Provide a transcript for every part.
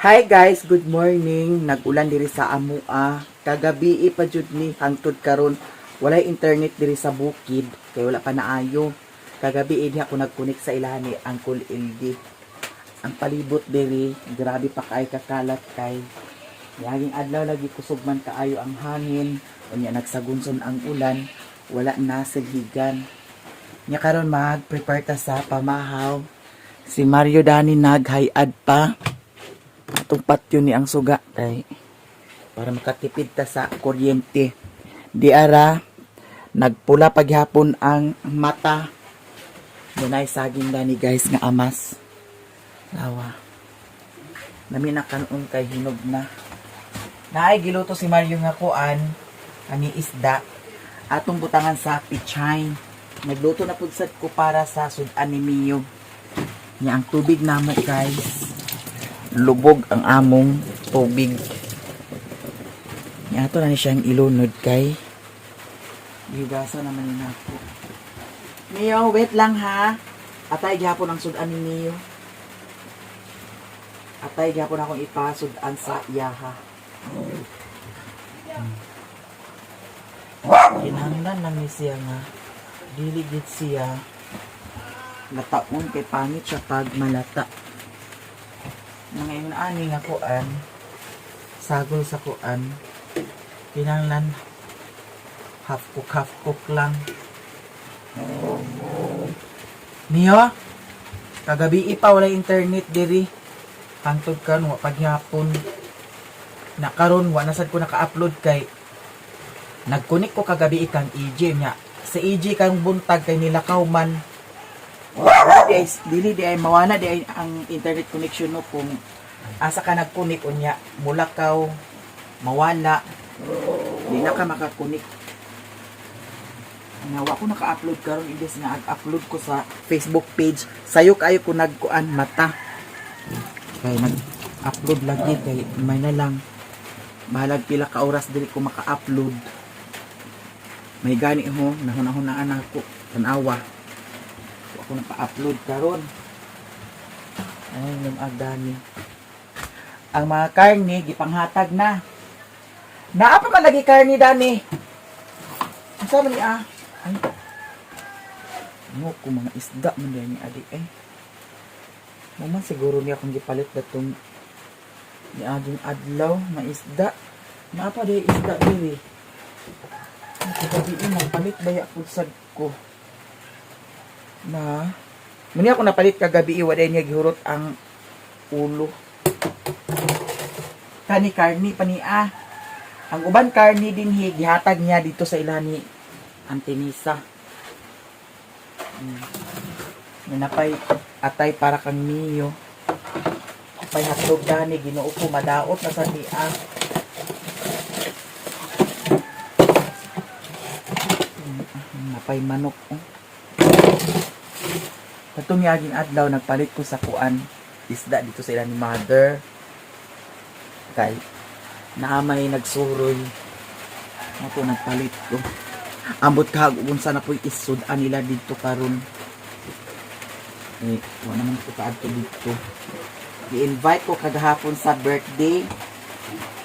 Hi guys, good morning. Nag-ulan diri sa amua. Kagabi pa jud ni hangtod karon walay internet diri sa bukid kay wala pa naayo. Kagabi idi ako nag-connect sa ilani ang Cool LD. Ang palibot diri grabe pa kay kakalat kay yaging adlaw lagi kusog man kaayo ang hangin unya nagsagunson ang ulan, wala na silhigan. Nya karon mag-prepare ta sa pamahaw. Si Mario Dani naghayad pa. Atong patyo ni ang suga tay para makatipid ta sa kuryente. Di ara nagpula paghapon ang mata. Dunay saging gani guys nga amas. Lawa. Nami na kanon kay hinog na. Naay giluto si Mario nga kuan ani isda. Atong butangan sa pichay. Nagluto na pud sad ko para sa sudan ni Mio. Nya ang tubig namo guys. Lubog ang among tubig. Ato na ni siyang ilunod kay gigasa naman ni nato. Mio, wait lang ha. Atay gyapon ang sudan ni Mio. Atay gyapon akong ipasudan sa iyaha. Kinahanglan lang ni siya nga dili gid siya lataon kay pangit siya pag malata. Mga yun ani nga kuan sagol sa kuan kinahanglan half cook lang. Mio, kagabi pa wala internet diri hangtod karon wa paghapon na karon wa na sad ko naka-upload kay nag-connect ko kagabi kang EJ nya sa EJ kang buntag kay nilakaw man. Dili di ay mawana di ay ang internet connection no kung asa ka nag-connect unya mulakaw mawala di na ka maka-connect. Nawa ko naka-upload karon imbes nga ag-upload ko sa Facebook page sayo kayo ko nagkuan mata kay nag-upload lagi kay may na lang bahalag pila ka oras dili ko maka-upload. May gani ho nahuna-hunaan ako tanawa ako napa-upload karon. Ay, lumagdani. Ang mga karne gipanghatag na. Naa pa man lagi karne dani. Asa man ni ah? Ay. Ano ko mga isda man ni adi ay. Naman siguro niya akong gipalit datong ni aging adlaw na isda. Naa pa di isda diri. Kagabi nagpalit baya pud sad ko. Na muni ako napalit kagabi waday niya gihurot ang ulo kani karni pania ang uban karni din gihatag niya dito sa ilani Antinisa. Napay atay para kang Mio pay hatog gani Ginoo ko madaot na sa dia. Napay manok katong yaging adlaw nagpalit ko sa kuan isda dito sa ilang mother kay naamay nagsuroy ako nagpalit ko ambot kag unsa na poy isudan nila dito karon wala naman ko kaadto dito i-invite ko kagahapon sa birthday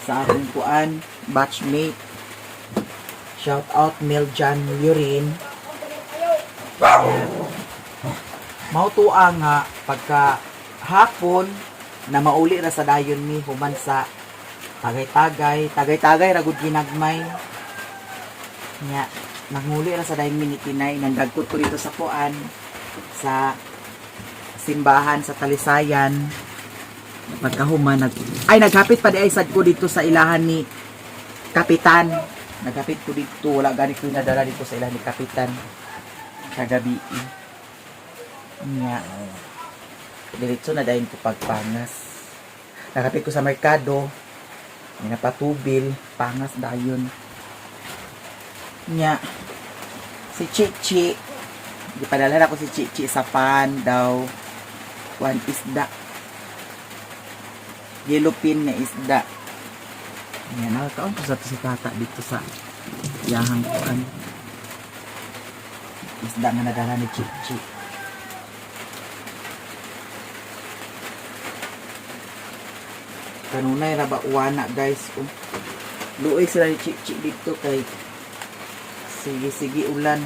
sa akong kuan batchmate. Shout out Meljan Yurin. Mautuwa nga pagka hapon na mauli ra sa dayon mi human sa tagay-tagay ragud ginagmay nya nanguli ra sa dayon mi ni Tinay nandagkot ko dito sa kuan sa simbahan sa Talisayan pagkahuman naghapit pa di ay sad ko dito sa ilahan ni Kapitan. Naghapit ko dito wala gani ko nadala dito sa ilahan ni Kapitan kagabi. Nga diretso na dayon ko pagpangas. Nakapit ko sa merkado may napatubil pangas dayon. Nga si Chichi gipadala na ko si Chichi sa pan daw one isda yellowfin na isda. Nga nakakaon ko sa si tata dito sa yahang kuan isda nga nadala ni Chichi. kanunay ra ba uwana guys. Luoy sila ni Chichi dito kay sige ulan.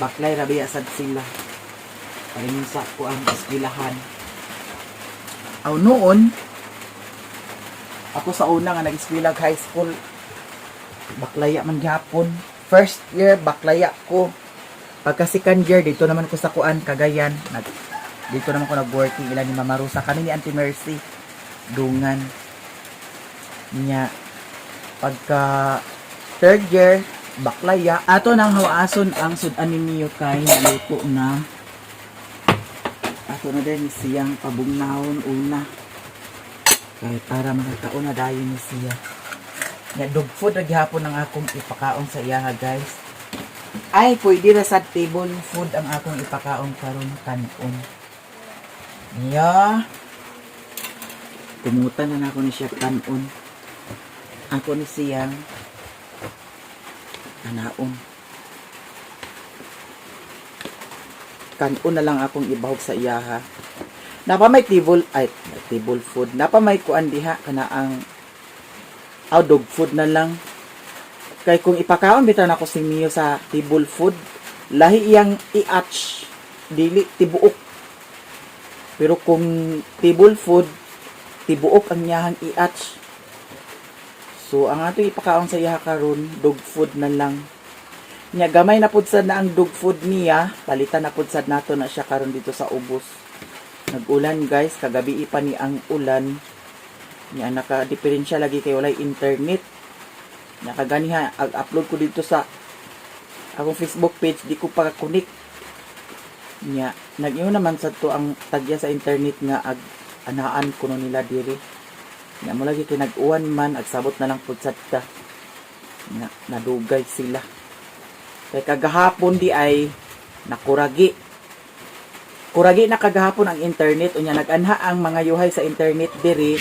Baklay ra biya sad sila. Paring sa ko ang eskwelahan. Aw noon ako sa una nga nag-eskwela high school. Baklaya man gyapon. First year baklaya ko. Pagka second year dito naman ko sa kuan Cagayan. Dito naman ko nag-working ila ni Mama Rosa kami ni Auntie Mercy dungan niya. Pagka third year baklaya ato nang hawaason ang sudan ninyo kay luto na. Ato na din siyang pabungnahon una kay para makakaon na dayon ni siya. Nga dog food ra gihapon ang akong ipakaon sa iyaha guys. Ay pwede ra sa table food ang akong ipakaon karon kanon. Niya kumutan na ako ni siya kanon. Ako ni siyang anaon. Kanon na lang akong ibahog sa iyaha. Napa may table food. Napa may kuan diha kana ang dog food na lang. Kay kung ipakaon bitan ako si Mio sa table food, lahi iyang i-atch dili tibuok. Pero kung table food, tibuok ang iyang i-atch. So, ang ato ipakaon sa iya karon dog food na lang. Nya gamay na pud sad na ang dog food niya, palitan na pud sad nato na siya karon dito sa ubos. Nag-ulan guys, kagabi pa ni ang ulan. Nya naka-diferensya lagi kay walay internet. Nya kaganiha ag-upload ko dito sa akong Facebook page, di ko pa connect. Nya nag-ingon naman sad to ang tagya sa internet nga anaan kuno nila diri. Nga mo lagi kinag-uwan man, agsabot na lang po sa ta. Nadugay sila. Kaya kagahapon di ay nakuragi. Kuragi na kagahapon ang internet. Unya nag-anha ang mga yuhay sa internet diri.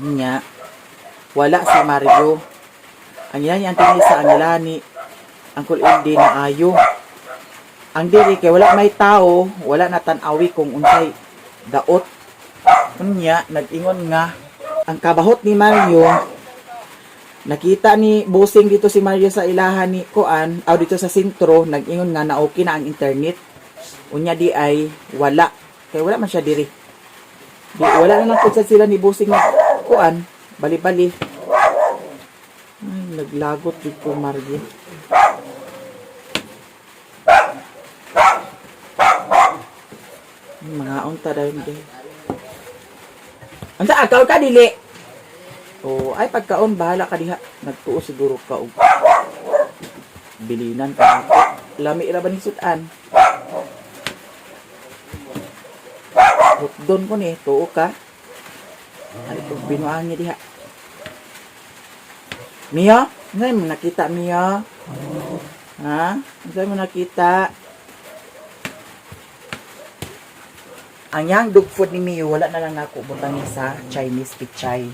Nya wala si Mario. Ang yan yung tinisa ang ilani. Ang kulindi na ayo. Ang diri kay wala may tao, wala na tanawi kung unsay daot. Unya nag-ingon nga ang kabahot ni Mario, nakita ni Busing dito si Mario sa ilahan ni Kuan, dito sa sentro, nag-ingon nga na okay na ang internet. Unya di ay wala. Kaya wala man siya diri. Wala na lang po sila ni Busing na Kuan, bali-bali. Ay, naglagot dito Mario. Mga unta dahil din. Anta akaw ka dili. Ay pagkaon bahala ka diha. Nagtuo siguro ka og bilinan ka. Lami ra ba ni sudan? Hotdon ko ni tuo ka. Ay pag binuang niya diha. Mia, ngay mo nakita Mia? Ha? Ngay mo nakita? Ang yang dog food ni Mio, wala na lang ako butang sa Chinese pichay.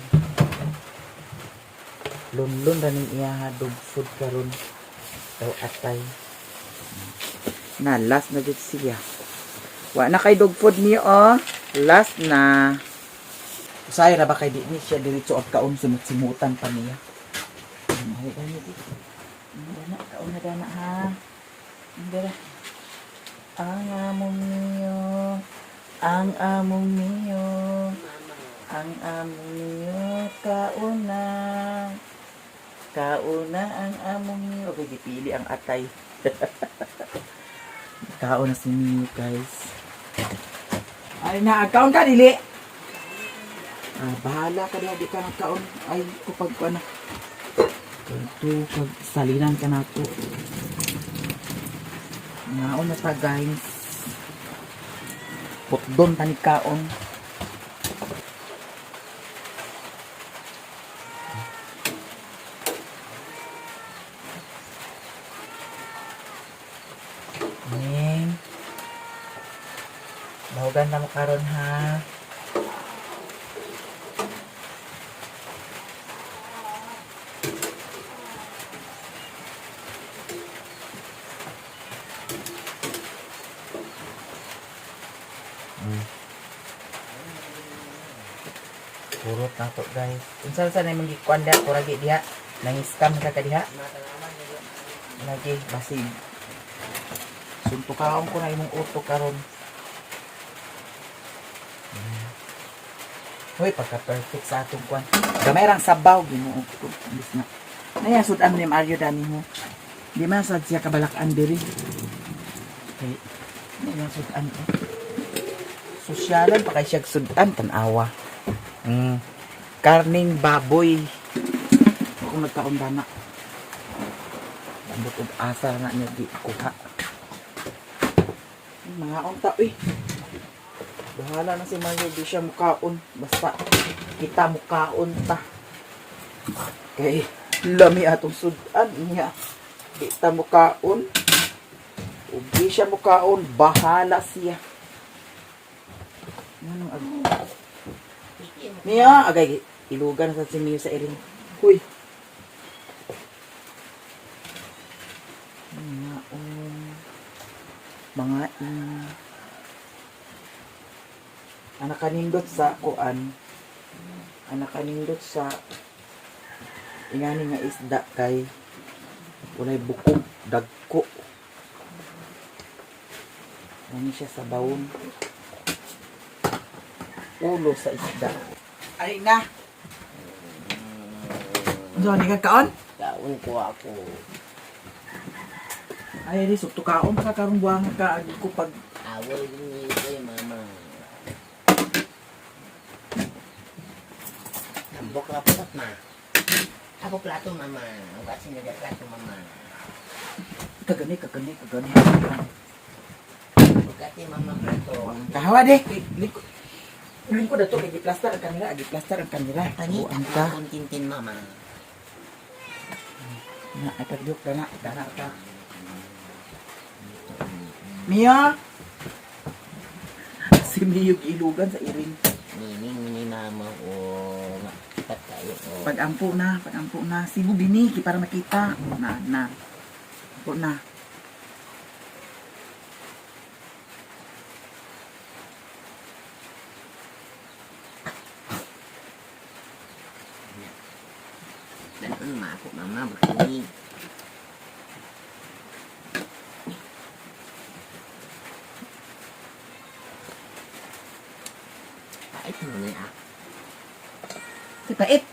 Lunlun na rin iya dog food karon. Daw atay. Na, last na dito siya. Wala na kay dog food niyo, oh. Last na. Usay na ba kay di siya diretso at kaon simut-simutan pa niya. Ay, gani dito. Kaon na dana ha. Hindi. Ang among niyo. Ang among niyo, ang among niyo, kauna ang among niyo. Okay, dipili ang atay. Kauna si niyo, guys. Ay na, kaon ka, dili. Bahala ka diha, di ka nagkaon. Ay, kapag ko na. Ito, pag salinan ka na ito. Naon na ta, guys. Putdon tani kaon. Ning. Bahugan na mo karon ha. Purot na to guys. Unsa sa na imong gikuan da kuragi diha? Nang-scam ka diha? Lagi basig. Suntukaon ko na imong utok karon. Hoy, pagka-perfect sa atong kwan. Gamay rang sabaw Ginoo ko. Bis na. Naya sudan ni Mario dani mo. Di man sad siya kabalakan diri. Okay. Naya sudan ko. Sosyalan pa kay siya sudan tanawa. Karning baboy. Kung nagkaon ba na. Lambot og asa na niya di kuha. Mga unta bahala na si Mario di siya mukaon. Basta kita mukaon ta. Okay. Lami atong sudan niya. Kita mukaon. Ug di siya mukaon, bahala siya. Anong Mia, agay ilugan sa si Mia sa iring. Huy. Mga anak kanindot sa kuan. Anak kanindot sa ingani nga isda kay walay bukog dagko. Ano siya sa bawon. Ulo sa isda. Ay na. So, hindi ka kaon? Kaon ko ako. Ay, di, sukto kaon. Baka karong buwang ka. Agi ko pag... Awal din kay mama. Nambok na po ma. Ako plato mama. Ang kasi nagay plato mama. Kagani. Kasi mama plato. Kahawa de. Lingko dato kay giplaster ang kanila, giplaster ang kanila. Tani, Buang ka. akong tintin mama. Na, ay pagduk dana ka. Mia. Si Miyog ilugan sa iring. Nining ni mama o ipat tayo o. Pag-ampo na. Sigo biniki para makita. Na. Ampo na. Dan ako mama begini. Pait mo na ah. Si pait.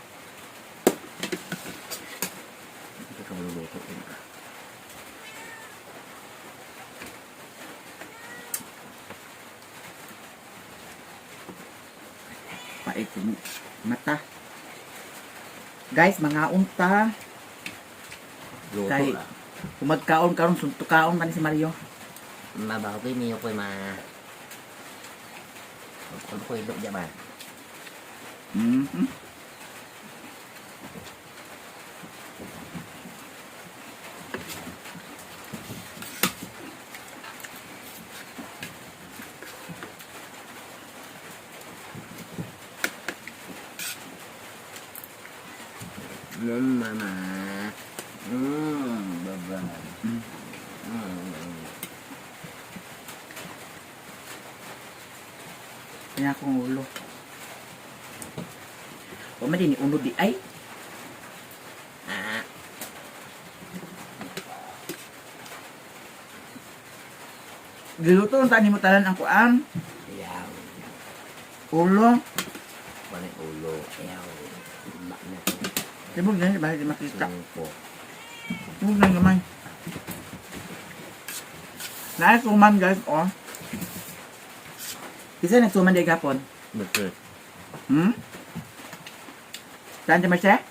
Ito ka maluluto din ah. Pait yung mata. Guys, mga unta. Luto Kay- lah. Kumagkaon karon suntukaon pa ni si Mario. Mabaho ko niyo ko ma. Ano ko idok diya ba? Mhm. Mama. Baba. Kaya akong ulo. O man din ulo di ay. Ah, Giluto ang tani mo talan ang kuan. ayaw. Ulo. Wala ulo. Ayaw. Bakna ko. Tibog na ba di makita. Sungko. Tibog na naman. Suman guys, oh. Isa nagsuman di gapon. Betul. Saan di masya?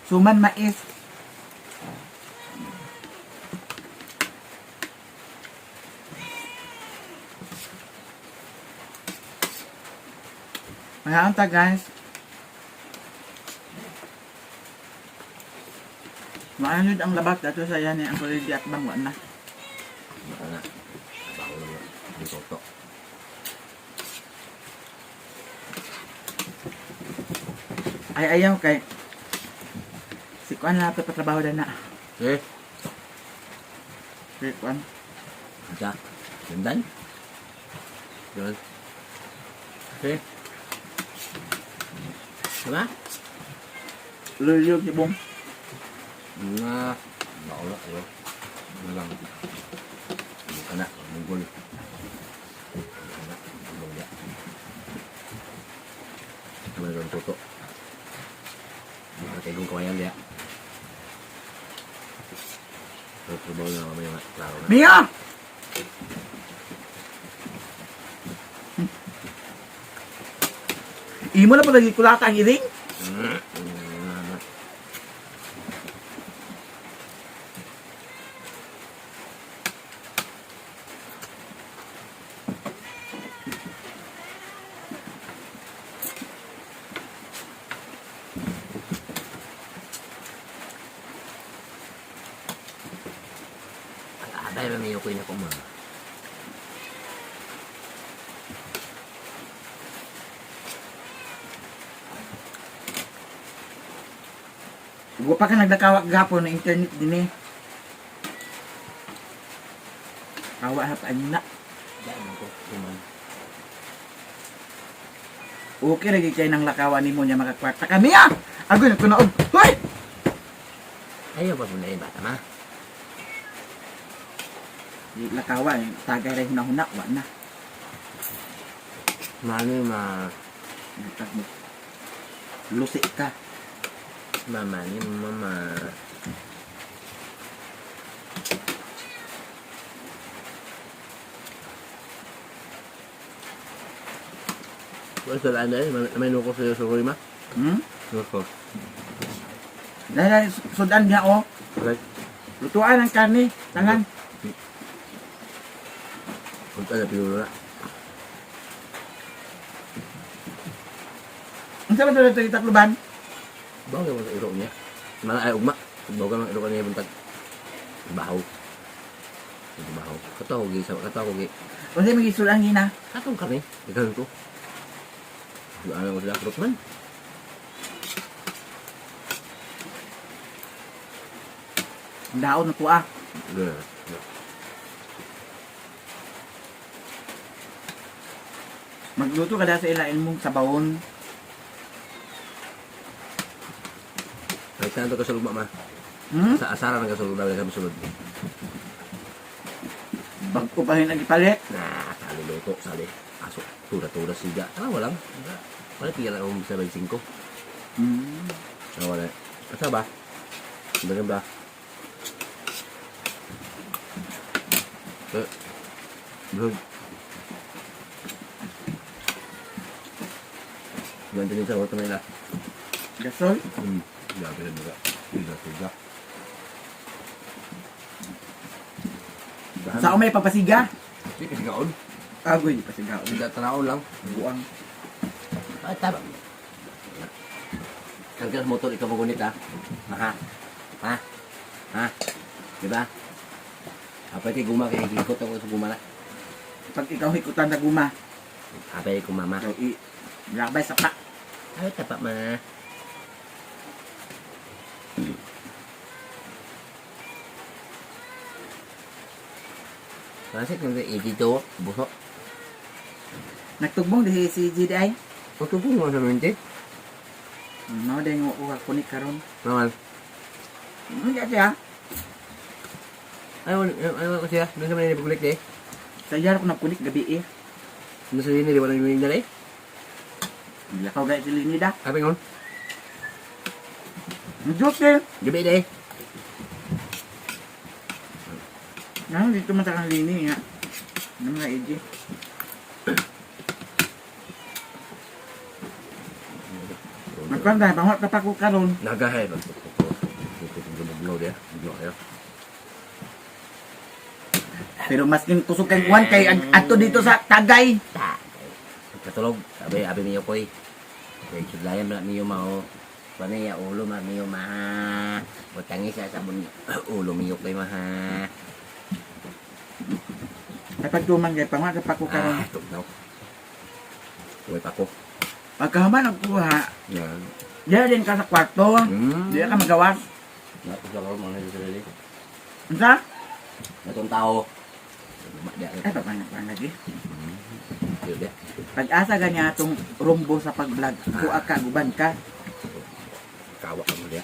Suman mais. Mga anta guys. Maanod ang labak dato sa yan ang kulidi at bangwa na. Baka nga. Abaho na. Dito. Ay ayaw kay si Kuan na patrabaho na na. Eh? Si Kuan. Jack. Ganda. Yun. Okay. Diba? Luliyog si Bong. Nga. Baula kayo. Ano lang. Ano ka na. Munggol. Ano ka na. Munggol ya. Ano na yung tuto. Nakatagong kawayan ya. Trabaho na mamaya nga. Klaro na. Mia! Imo na pa lagi kulata ang iring? Abay, may yukoy na kung mga. Huwag pa ka nagdakawak gapon ng internet din eh. Kawa na pa na. Dahil mo ko. Tuman. Okay lagi kayo ng lakawan ni mo niya makakwarta kami ah! Agoy na kunaog! Hoy! Ayaw pa muna yung bata ma. Di lakawan, tagay rin huna-huna, wa na. Mano yung ma... Nagtag mo. Lusi ka. Mama ni mama. Wala sa laan dahil. May nuko sa'yo sa Rima. Hmm? Nuko. Dahil sudan niya oh. Okay. Lutuan ang karne. Tangan. Punta na pinulo na. Ang sabi doon ito itakluban? Bawa ka mo sa iro niya. Mga ay ugma. Bawa ka mga iro ka niya buntag. Bahaw. Bahaw. Kataw gi. Kataw gi. Kasi mag-isulang hina. Katong kami. Ikaw ko. Ano ko sila krok man. Ang daon na po ah. Good. Magluto ka dahil sa ilain mong sabawon. Ay, saan ito kasulog ma? Hmm? Sa asara ng kasulog daw kami sulod. Bagko pa rin ang ipalit. Nah, sali luto, sali. Aso, tura-tura siga. Wala lang. Wala tinggal akong sa 25. Hmm. Wala. Asa ba? Ganun ba? Bro. Ganito din sa auto nila. Gasol. Grabe na nila. Siga. Sa may papasiga. Sige, sigaon. Agoy, pasigaon. Siga, tanaon lang. Buang. Ah, tama. Kagkas motor, ikaw magunit ha. Ha? Ha? Ha? Diba? Apa kay guma kay hikot ako sa guma na. Pag ikaw hikutan na guma. Apa kay kumama. So, labay sa pa. Ay, tapa ma. Masik nang dito, busok. Nagtugbong di si GDI. Ito po mo sa minti. Mao day ngo uha kunik karon. Naman. Hindi siya. Ayaw ko siya. Doon sa mga nilibukulik eh. Sayar ko nagkunik gabi eh. Doon sa hindi, di ba nang yung dali? Lakaw gaya sila ni da. Apa ngon? Joke eh. Gabi deh. Nah, dito man sa kang lini nga. Ano mga EJ? Magpanda, bangot ka pa ko karon. Nagahay ba? Bugnaw dia. Bugnaw ya. Pero maskin kusog kang kuwan kay ato dito sa Tagay. Katulog. Abi niyo koy. Kay sudlayan na niyo mao. Panay ya ulo ma niyo ma. Butangi sa sabon ulo niyo koy ma ha. Kapag tumang kay pangat ka pa ko karon. Tugnaw. Uy pa ko. Pagkahaman ang kuha, Yan. diyan din ka sa kwarto. Diyan ka magawas. Sa laro mo na sa dali. Unsa? Natong tao. Dia Ay, paano lagi? Yun ya. Pag-asa ganyan itong rumbo sa pag-vlog. Kuha ka, guban ka. Kawa ka mo dia.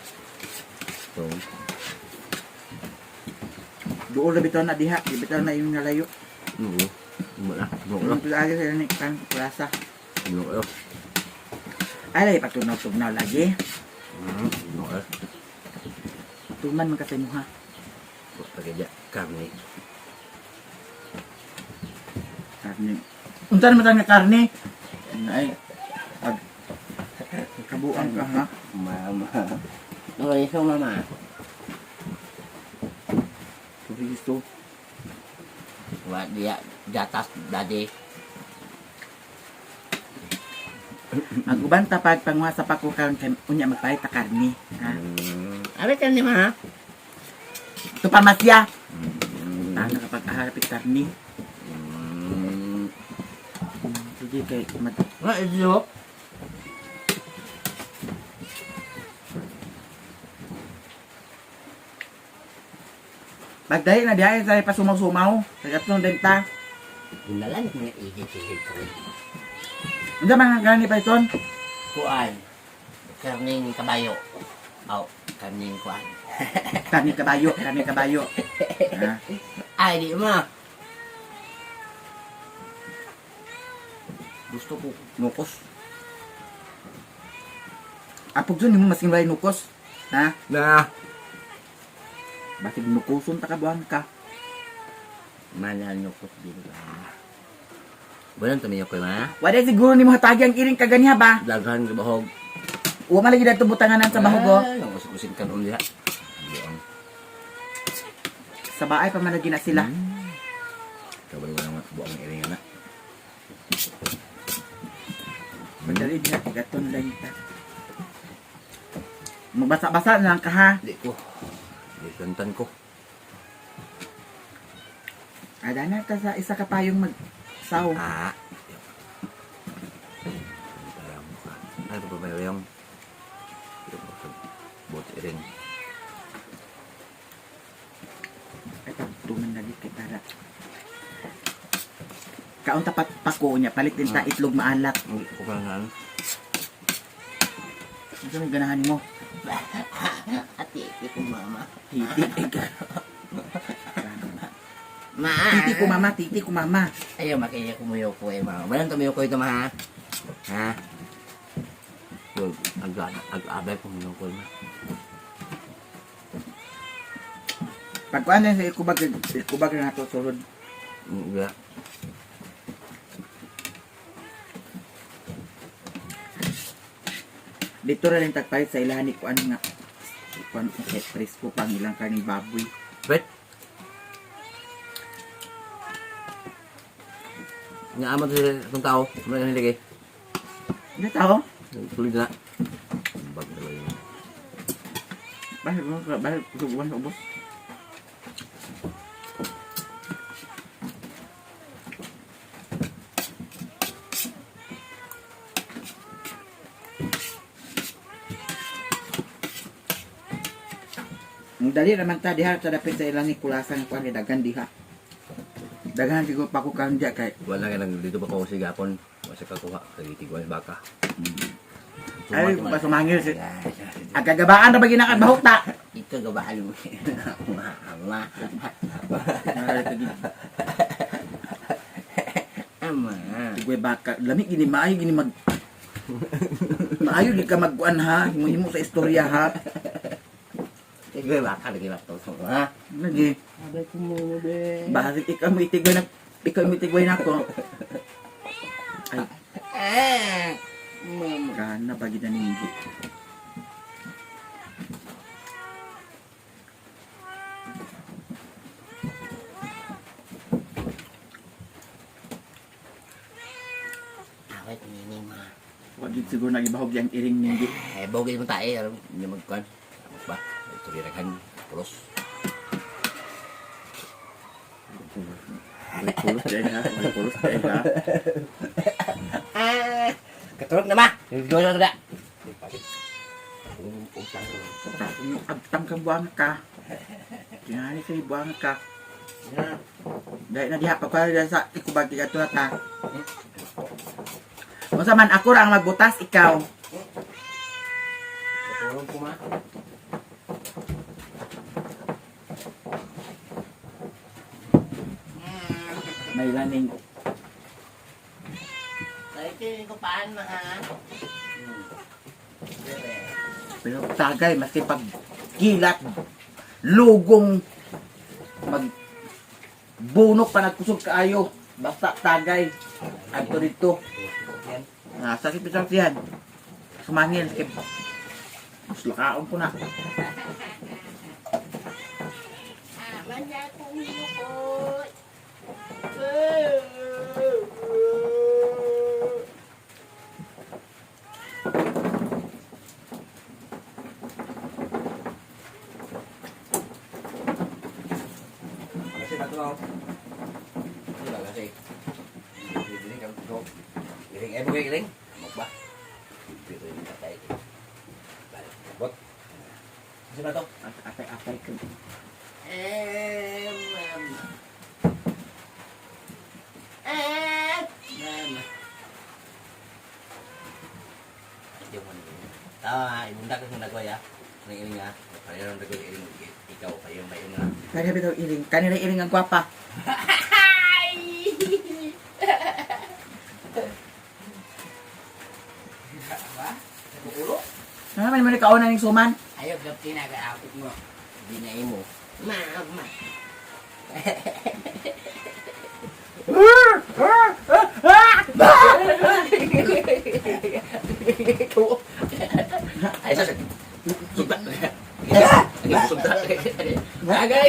So, Doon na bitaw na diha. Di bitaw na yung nalayo. nulo. Nulo. Yung pag-asa sa ni kan kurasa. Nulo. Ay, lagi pagtunaw-tunaw lagi. Nulo. Tuman man kasi mo ha. Pakai aja kami. Karne. Unsa naman nga karne? Ay. Pag kabuang ka ha. Mama. Okay, so mama. Turisto. Wa dia di atas dadi. Ang uban tapag panguha sa pako karon kay unya magpahit ta karne. Ha. Abi kan ni ma. Ito parmasya. Ano kapag aharapit karne? Sige kay Wa iyo. Pagdahi na dihay sa pasumaw-sumaw. Sa gatong denta. Inalan mga ihit-ihit ko. Unsa man nga gani pa iton? Kuan. Karning kabayo. Aw, karning kuan. Karne kabayo, karne kabayo. Ha. Ay di ma. Gusto ko nukos. Apog sun mo masing walay nukos. Ha? Nah, Bakit nukuson ta kabuan ka? mana nukos din ba? Bulan tumiyo ko ma. Wala siguro nimo hatagi ang iring kaganiha ba? Daghan ka bahog. Wa man lagi dito butanganan sa bahugo. Usik-usik kan ulit. Buang. Sa baay pa man lagi na sila. Kabali mo naman buang iring na. Madali diha gaton lang ta. Magbasa-basa na lang ka ha. Di ko. Di kantan ko. Ada na ta sa isa ka payong magsaw. Ah. Ano ba ba yung bot iring? Ay tuman lagi kay para. Kaon tapat pako niya palit din ta itlog maalat. Hindi ko pa nga. Ano may ganahan mo? Ati, ko mama. Titi ka. Ma. Titi ko mama. Ayaw makaya kumuyo ko eh mama. Balang tumiyo ko ito ma. Ha? Yun, ag-abay kumuyo ko ma. Pagkuan na sa ikubag na nato sulod. Iya. Dito rin tagpalit sa ilahan ni kuan nga. Kuan sa presko pang ilang kaning baboy. Bet. Nga amat sila itong tao. Ano yung nilagay? Ano tao? Tuloy na. Bag na lang yun. Bahal subuan sa ubos. Ang dali naman ta diha sa dapit sa ilang ni kulasan kuan dagan diha. Daghan siguro pa ko kan diya kay Wala ka lang dito pa ko si Gapon. Masa ka kuha. Kagitigo ang baka. ay kung pa sumangil si agagabaan na ba ginakan bahok ta. Ito gabahan mo. Ama. Ama. Tigwe baka lami gini maayo gini mag maayo gid ka magkuan ha himo sa istorya ha. Tigwe baka lagi laptop mo. Ha? Lagi. Abay ko muna be. Bakit ikaw mo itigway na ako? Ay, Mama. kana pa kita ninyo. Awet ini mah. Wag siguro nagibahog yang iring ninyo. Bogey mo tayo. Hindi magkuhan. Ba? Ito rin pulos. May pulos dahil ha. May pulos dahil ha. Katulog na ma. Jojo na da. Abtang kang buwang ka. Tingali kayo buwang ka. Dahil na diha pagkala sa ikubag ka to ta. Unsa man ako ra ang magbutas ikaw. Tulong ko ma. May laning. Dahil ko paan na ha. Pero tagay maski pag kilat lugong mag bunok pa nagkusog kaayo. Basta tagay. Adto dito. Ah, sakit bitang siyan. Sumangil skip. Mas lakaon ko na. Manja kong ko. Kasi na to. Sila kasi. Ini kan to. Giring ay bugay giring. Magba. Pero ini patay. Bot. Kasi na to. Atay ko. Imunda ka kung nagway ah. Nang iling ah. Pareho nang nagway iling. Ikaw kayo may nga. Kaya bitaw iring. Kanina iring ang gwapa. Ulo? Ano man mo kauna ning suman? Ayaw gapti na ka-outfit mo. Hindi na imo. Ma. Ay, sasag. Sunta. Sunta. Agay.